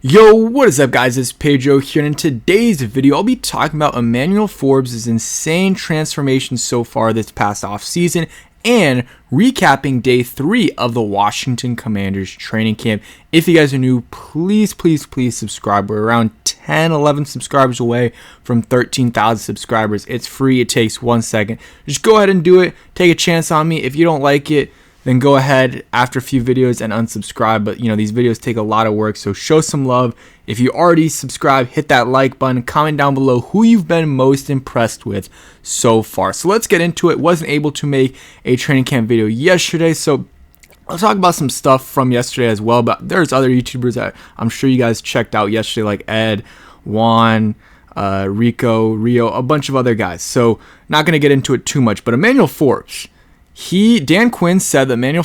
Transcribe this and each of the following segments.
Yo, what is up guys, it's Pedro here, and in today's video I'll be talking about Emmanuel Forbes' insane transformation so far this past offseason and recapping day 3 of the Washington Commanders training camp. If you guys are new, please subscribe. We're around 11 subscribers away from 13,000 subscribers. It's free, it takes 1 second. Just go ahead and do it, take a chance on me. If you don't like it, then go ahead after a few videos and unsubscribe. But these videos take a lot of work, so show some love. If you already subscribed, hit that like button, comment down below who you've been most impressed with so far. So let's get into it. Wasn't able to make a training camp video yesterday, so I'll talk about some stuff from yesterday as well, but there's other YouTubers that I'm sure you guys checked out yesterday, like Ed, Juan, Rico, Rio, a bunch of other guys. So not going to get into it too much, but Emmanuel Forbes. Dan Quinn said that Emmanuel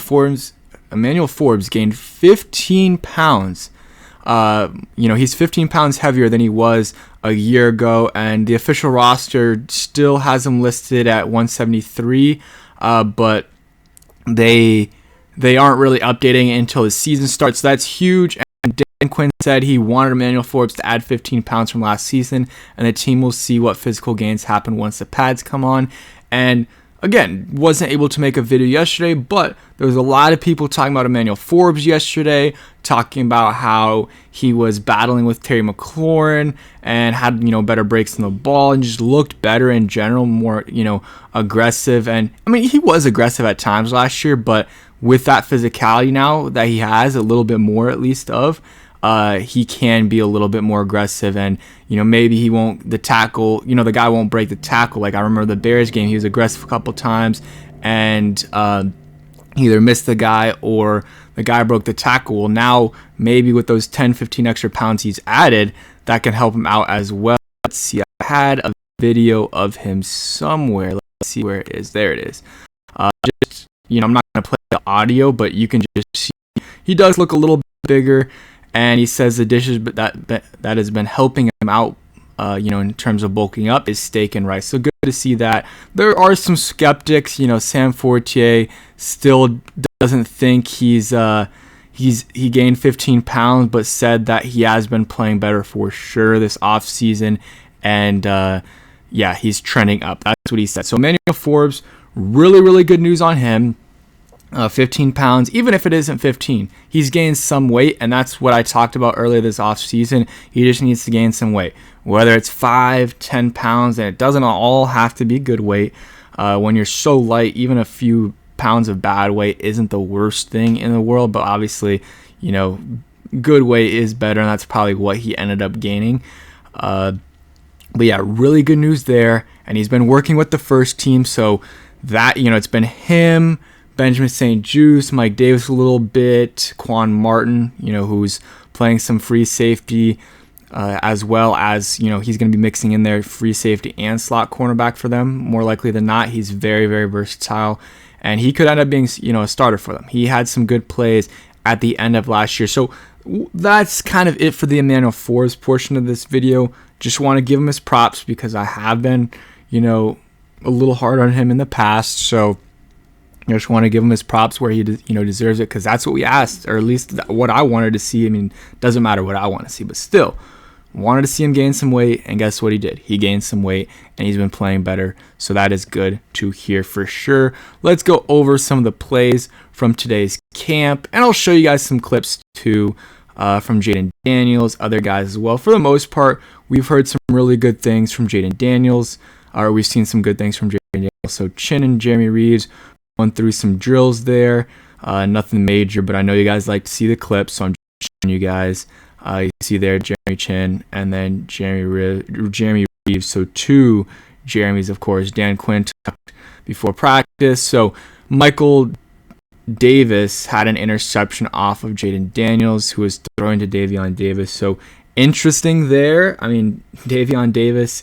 Forbes gained 15 pounds. He's 15 pounds heavier than he was a year ago, and the official roster still has him listed at 173, but they aren't really updating it until the season starts. So that's huge. And Dan Quinn said he wanted Emmanuel Forbes to add 15 pounds from last season, and the team will see what physical gains happen once the pads come on. And again, wasn't able to make a video yesterday, but there was a lot of people talking about Emmanuel Forbes yesterday, talking about how he was battling with Terry McLaurin and had, better breaks in the ball and just looked better in general, more, aggressive. And I mean, he was aggressive at times last year, but with that physicality now that he has a little bit more at least of, he can be a little bit more aggressive, and maybe he won't the guy won't break the tackle. Like I remember the Bears game, he was aggressive a couple times and either missed the guy or the guy broke the tackle. Well, now maybe with those 10-15 extra pounds he's added, that can help him out as well. Let's see, I had a video of him somewhere. Let's see where it is. There it is. I'm not going to play the audio, but you can just see he does look a little bit bigger. And he says the dishes that has been helping him out, in terms of bulking up, is steak and rice. So good to see that. There are some skeptics. Sam Fortier still doesn't think he gained 15 pounds, but said that he has been playing better for sure this offseason. And he's trending up. That's what he said. So Emmanuel Forbes, really good news on him. 15 pounds, even if it isn't 15, he's gained some weight, and that's what I talked about earlier this offseason. He just needs to gain some weight, whether it's 5-10 pounds, and it doesn't all have to be good weight. When you're so light, even a few pounds of bad weight isn't the worst thing in the world, but obviously, good weight is better, and that's probably what he ended up gaining. But yeah, really good news there, and he's been working with the first team, so that, it's been him, Benjamin St-Juste, Mike Davis a little bit, Quan Martin, who's playing some free safety, as well as, he's going to be mixing in there free safety and slot cornerback for them. More likely than not, he's very versatile, and he could end up being, a starter for them. He had some good plays at the end of last year. So that's kind of it for the Emmanuel Forbes portion of this video. Just want to give him his props because I have been, a little hard on him in the past. So I just want to give him his props where he deserves it, because that's what we asked, or at least what I wanted to see. I mean, doesn't matter what I want to see, but still wanted to see him gain some weight, and guess what he did? He gained some weight, and he's been playing better, so that is good to hear for sure. Let's go over some of the plays from today's camp, and I'll show you guys some clips too from Jayden Daniels, other guys as well. For the most part, we've heard some really good things from Jayden Daniels, or we've seen some good things from Jayden Daniels. So Chin and Jeremy Reeves went through some drills there, nothing major, but I know you guys like to see the clips, so I'm just showing you guys. You see there Jeremy Chin and then Jeremy Reeves, so 2 Jeremys, of course. Dan Quinn talked before practice. So Michael Davis had an interception off of Jayden Daniels, who was throwing to Davion Davis. So interesting there. I mean, Davion Davis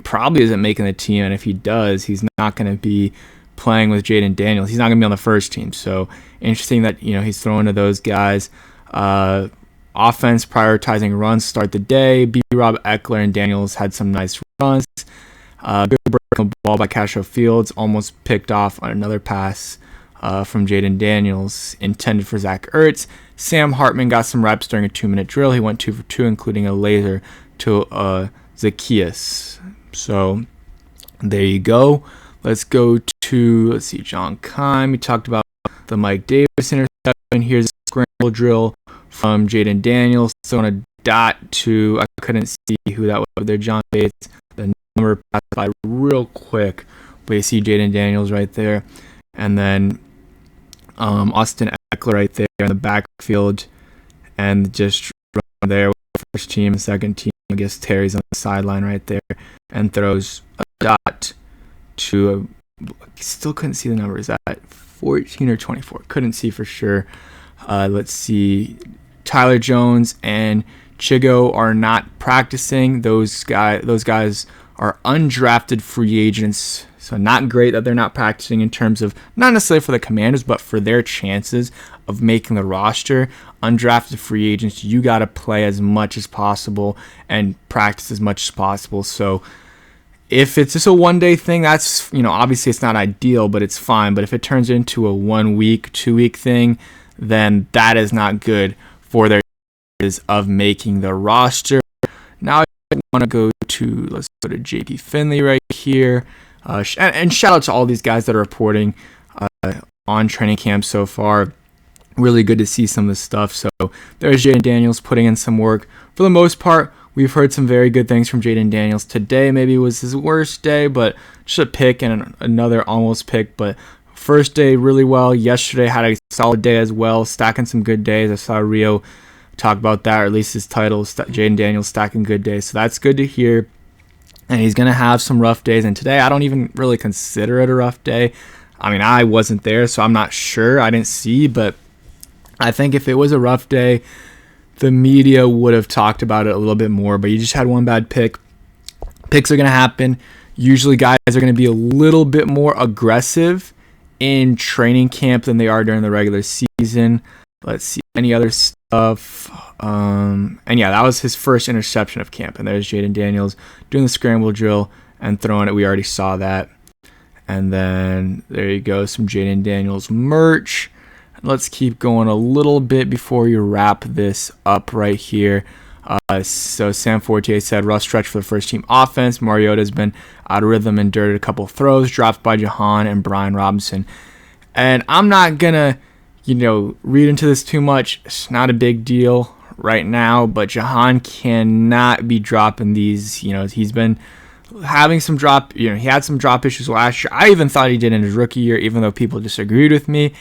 probably isn't making the team, and if he does, he's not going to be playing with Jayden Daniels. He's not going to be on the first team. So interesting that he's throwing to those guys. Offense prioritizing runs start the day. B-Rob, Eckler, and Daniels had some nice runs. Good break on the ball by Casho Fields, almost picked off on another pass from Jayden Daniels, intended for Zach Ertz. Sam Hartman got some reps during a 2-minute drill. He went 2 for 2, including a laser to Zacchaeus. So there you go. Let's go to, John Keim. We talked about the Mike Davis interception. Here's a scramble drill from Jayden Daniels. So on a dot to, I couldn't see who that was there, John Bates. The number passed by real quick, but you see Jayden Daniels right there. And then Austin Eckler right there in the backfield, and just run there with the first team and second team. I guess Terry's on the sideline right there and throws a dot to still couldn't see the numbers at 14 or 24. Couldn't see for sure. Let's see. Tyler Jones and Chigo are not practicing. Those guys are undrafted free agents. So not great that they're not practicing in terms of, not necessarily for the Commanders, but for their chances of making the roster. Undrafted free agents, you got to play as much as possible and practice as much as possible. So if it's just a one-day thing, that's, obviously it's not ideal, but it's fine. But if it turns into a 1-week, 2-week thing, then that is not good for their chances of making the roster. Now I want to go to, let's go to JP Finley right here. And shout out to all these guys that are reporting on training camp so far. Really good to see some of this stuff. So there's Jayden Daniels putting in some work. For the most part, we've heard some very good things from Jayden Daniels. Today maybe was his worst day, but just a pick and another almost pick. But first day really well. Yesterday had a solid day as well, stacking some good days. I saw Rio talk about that, or at least his title, Jayden Daniels stacking good days. So that's good to hear. And he's going to have some rough days. And today, I don't even really consider it a rough day. I mean, I wasn't there, so I'm not sure. I didn't see. But I think if it was a rough day, the media would have talked about it a little bit more. But you just had one bad pick. Picks are going to happen. Usually, guys are going to be a little bit more aggressive in training camp than they are during the regular season. Let's see any other stuff. And yeah, that was his first interception of camp. And there's Jayden Daniels doing the scramble drill and throwing it. We already saw that. And then there you go, some Jayden Daniels merch. Let's keep going a little bit before we wrap this up right here. So Sam Fortier said, rough stretch for the first team offense. Mariota's been out of rhythm and dirted a couple throws, dropped by Jahan and Brian Robinson. And I'm not going to, read into this too much. It's not a big deal right now, but Jahan cannot be dropping these. He's been having some drop, he had some drop issues last year. I even thought he did in his rookie year, even though people disagreed with me.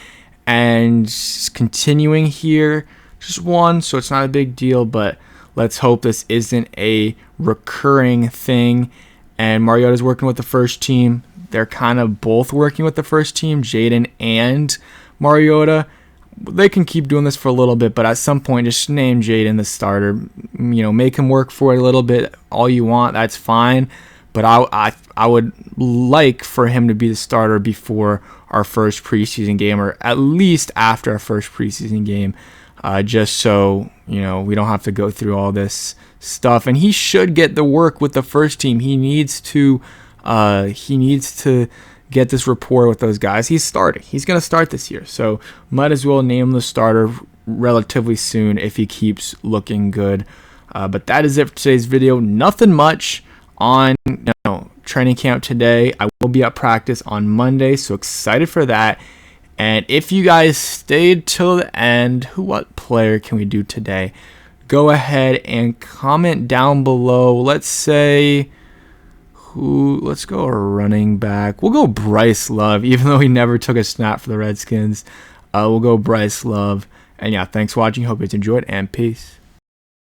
And continuing here, just one, so it's not a big deal, but let's hope this isn't a recurring thing. And Mariota's working with the first team. They're kind of both working with the first team, Jayden and Mariota. They can keep doing this for a little bit, but at some point, just name Jayden the starter. Make him work for it a little bit. All you want, that's fine. But I would like for him to be the starter before our first preseason game, or at least after our first preseason game, just so we don't have to go through all this stuff. And he should get the work with the first team. He needs to get this rapport with those guys. He's starting. He's going to start this year, so might as well name him the starter relatively soon if he keeps looking good. But that is it for today's video. Nothing much on training camp today. I will be at practice on Monday, so excited for that. And if you guys stayed till the end, what player can we do today? Go ahead and comment down below. Let's say let's go running back. We'll go Bryce Love, even though he never took a snap for the Redskins. We'll go Bryce Love. And yeah, thanks for watching. Hope you enjoyed, and peace.